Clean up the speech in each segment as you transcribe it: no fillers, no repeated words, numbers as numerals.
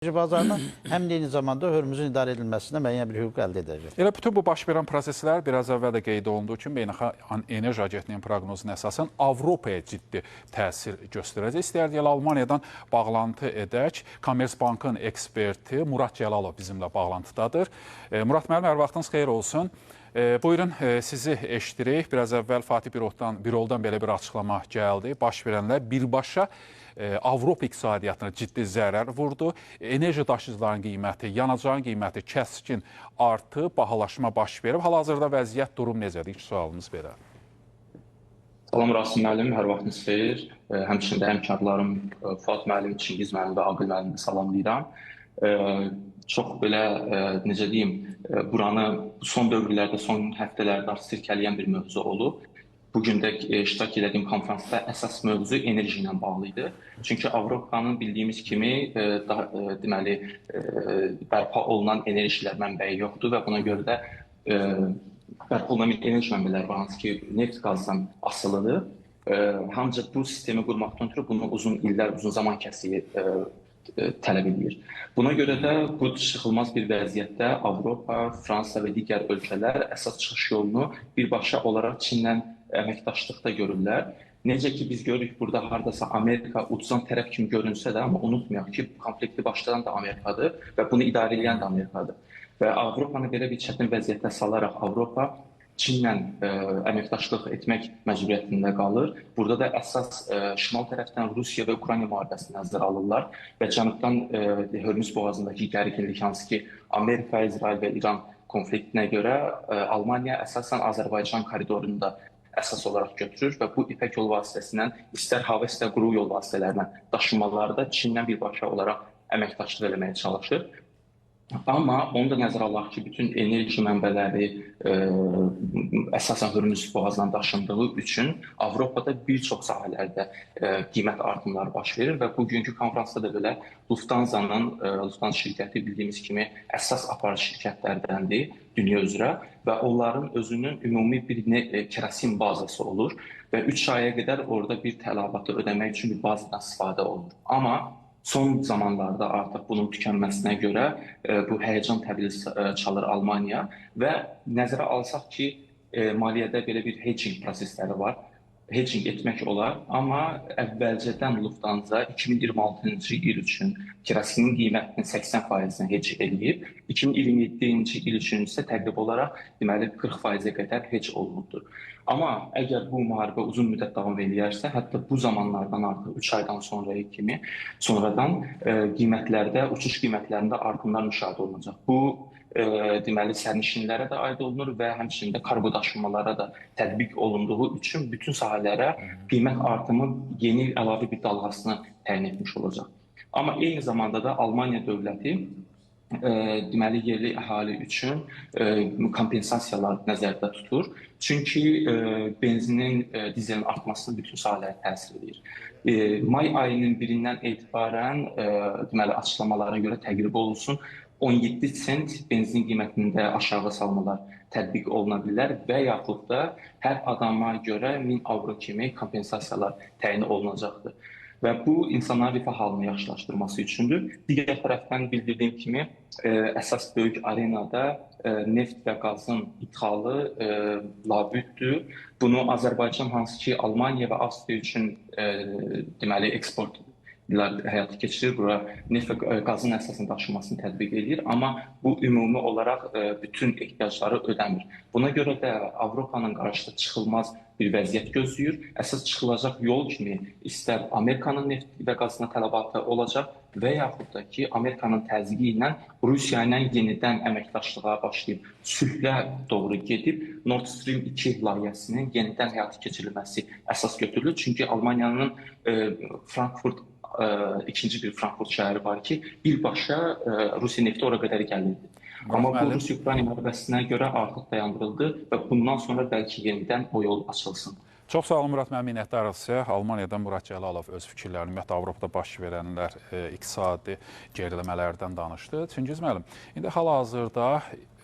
Bazarına həm də eyni zamanda Hörmüzün idarə edilməsində müəyyən bir hüquq əldə edəcək. Elə bütün bu baş verən proseslər biraz əvvəl də qeyd olunduğu kimi Beynəlxalq Enerji Agentliyinin proqnozuna əsasən Avropaya ciddi təsir göstərəcək. İstəyər deyil, Almaniyadan bağlantı edək. Kommersbankın eksperti Murad Cəlalov bizimlə bağlantıdadır. Murad müəllim, hər vaxtınız xeyir olsun. Buyurun, sizi eşidirik. Biraz əvvəl Fatih Biroldan belə bir açıqlama gəldi. Baş verənlər birbaşa Avropa iqtisadiyyatına ciddi zərər vurdu. Enerji daşıyıcıların qiyməti, yanacağın qiyməti kəskin artıb, bahalaşma baş verib. Hal-hazırda vəziyyət, durum necədir? İlk sualımız belə. Salam Rasim müəllim, hər vaxtınız xeyir. Həmçinin həmkarlarım Fuad müəllim, Çingiz müəllim və Aqil müəllimi salamlayıram. Çox belə, necə deyim, buranı son dövrlərdə, son həftələrdə sirkələyən bir mövzu olub. Bugün də iştirak etdiyim konferansda əsas mövzu enerji ilə bağlı idi. Çünki Avropanın bildiyimiz kimi deməli bərpa olunan enerjilər mənbəyi yoxdur və buna görə də bərpa olunan enerji mənbələri var, hansı ki neft qazdan asılıdır. Ancaq bu sistemi qurmaqdan ötürü bunu uzun illər, uzun zaman kəsiyi tələb edir. Buna görə də bu çıxılmaz bir vəziyyətdə Avropa, Fransa və digər ölkələr əsas çıxış yolunu birbaşa olaraq Çinlə əməkdaşlıqda görürlər. Necə ki biz görürük burada hardasa Amerika uçan tərəf kimi görünsə də, amma unutmayaq ki konflikti başlayan da Amerikadır və bunu idarə edən də Amerikadır. Və Avropanı belə bir çətin vəziyyətə salaraq Avropa Çinlə əməkdaşlıq etmək məcburiyyətində qalır. Burada da əsas şimal tərəfdən Rusiya və Ukrayna müharibəsini nəzərə alırlar və cənubdan Hörmüz boğazındakı gərginlik, hansı ki Amerika, İsrail və İran konfliktinə görə Almaniya əsasən Azərbaycan koridorunda əsas olaraq götürür və bu İpək yol vasitəsindən istər hava, istər quru yol vasitələrinə daşınmalarda Çindən birbaşa olaraq əməkdaşlıq eləməyə çalışır. Amma onu da nəzərə alaq ki, bütün enerji mənbələri əsasən Hörmüz boğazından daşındığı üçün Avropada bir çox sahələrdə qiymət artımları baş verir və bugünkü konferansda da belə Lufthansa şirkəti bildiyimiz kimi əsas aparıcı şirkətlərdəndir dünya üzrə və onların özünün ümumi bir kerosin bazası olur və 3 aya qədər orada bir tələbatı ödəmək üçün bir bazadan istifadə olunur. Amma son zamanlarda artıq bunun tükənməsinə görə bu həyəcan təbili çalır Almaniya və nəzərə alsaq ki, maliyyədə belə bir hedging prosesləri var. Hedging etmək olar, amma əvvəlcədən Lufthansa 2026-cı il üçün kerosinin qiymətinin 80%-ni hedge edilib, 2027-ci il üçün isə təqrib olaraq deməli 40%-ə qədər hedge olunubdur. Amma əgər bu müharibə uzun müddət davam edərsə, hətta bu zamanlardan artıq 3 aydan sonradan qiymətlərdə, uçuş qiymətlərində artımlar müşahidə olunacaq. Bu deməli sərnişinlərə də aid olunur və həmçinin də kargo daşımalara da tətbiq olunduğu üçün bütün sahələrə qiymət artımı yeni əlavə bir dalğasını təyin etmiş olacaq. Amma eyni zamanda da Almaniya dövləti deməli yerli əhali üçün kompensasiyalar nəzərdə tutur. Çünki benzinin, dizelin artmasına bütün sahələrə təsir edir. May ayının 1-dən etibarən deməli açıqlamalara görə təqrib olunsun 17 sent benzin qiymətində aşağı salmalar tətbiq oluna bilər və yaxud da hər adama görə 1000 avro kimi kompensasiyalar təyin olunacaqdır. Və bu insanların rifah halını yaxşılaşdırması üçündür. Digər tərəfdən bildirdiyim kimi əsas böyük arenada neft və qazın idxalı labüddür. Bunu Azərbaycan, hansı ki Almaniya və Avstriya üçün deməli eksport həyata keçirir, bura neft və qazın əsasını daşımasını tətbiq edir, amma bu ümumi olaraq bütün ehtiyacları ödəmir. Buna görə də Avropanın qarşısında çıxılmaz bir vəziyyət gözləyir. Əsas çıxılacaq yol kimi istər Amerikanın neft və qazına tələbatı olacaq və yaxud da ki Amerikanın təzyiqi ilə Rusiya ilə yenidən əməkdaşlığa başlayıb sülhlə doğru gedib Nord Stream 2 layihəsinin yenidən həyata keçirilməsi əsas götürülür. Çünki Almaniyanın ikinci bir Frankfurt şəhəri var ki, birbaşa Rusiya nefti ora qədər gəlirdi. Amma bu Rusiya-Ukrayna müharibəsinə görə artıq dayandırıldı və bundan sonra bəlkə yenidən o yol açılsın. Çox sağ olun Murad, mən minnətdarıq sizə. Almaniyadan Murad Cəlalov öz fikirlərini, ümumiyyətlə Avropada baş verənlər, iqtisadi geriləmələrdən danışdı. Çingiz müəllim, indi hal-hazırda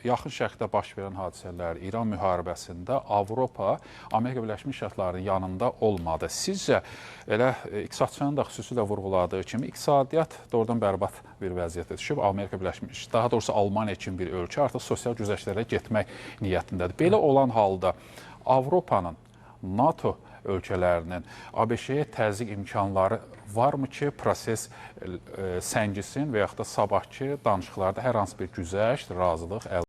Yaxın Şərqdə baş verən hadisələr, İran müharibəsində Avropa Amerika Birləşmiş Ştatlarının yanında olmadı. Sizcə, elə iqtisadçının da xüsusilə vurğuladığı kimi iqtisadiyyat doğrudan bərbad bir vəziyyətə düşüb, Amerika Birləşmiş, daha doğrusu Almaniya kimi bir ölkə artıq sosial güzəştlərə getmək niyyətindədir. Belə olan halda Avropanın, NATO ölkələrinin ABŞ-yə təzyiq imkanları varmı ki, proses səngisin və yaxud da sabahki danışıqlarda hər hansı bir güzəşt, razılıq əldə